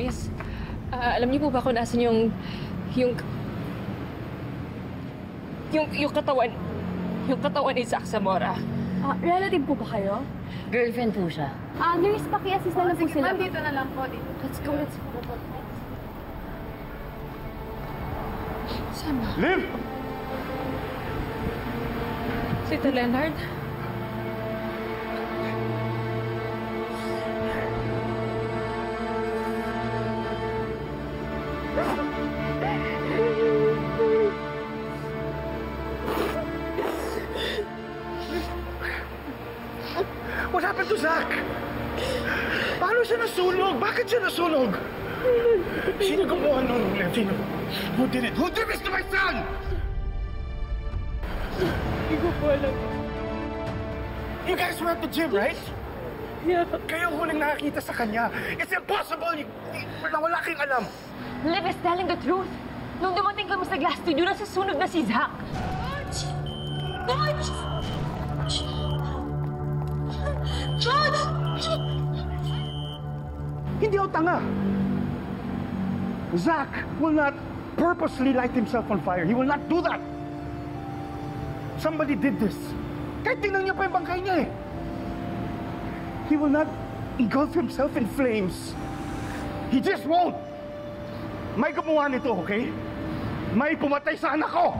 Miss, alam niyo po ba kung nasan yung katawan ni Zach Zamora? Relative po ba kayo? Girlfriend po siya. Nurse, paki-assist na lang po sila. Dito na lang po. Dito. Let's go. Saan ba? Liv! Tito Leonard? What happened to Zach? Paano siya nasunog? Bakit siya nasunog? Sino gumawa nun, Liv? Sino? Who did it? Who did this to my son? Hindi ko po alam. You guys were at the gym, right? Yeah. Kayo huling nakakita sa kanya. It's impossible! Wala kayong alam. Liv is telling the truth. Nung dumating kami sa glass studio, nasusunog na si Zach. George! George! Hindi ako tanga. Zach will not purposely light himself on fire. He will not do that. Somebody did this. Kahit tingnan niyo pa yung bangkay niya eh. He will not engulf himself in flames. He just won't. May gumawa nito, okay? May pumatay sa anak ko.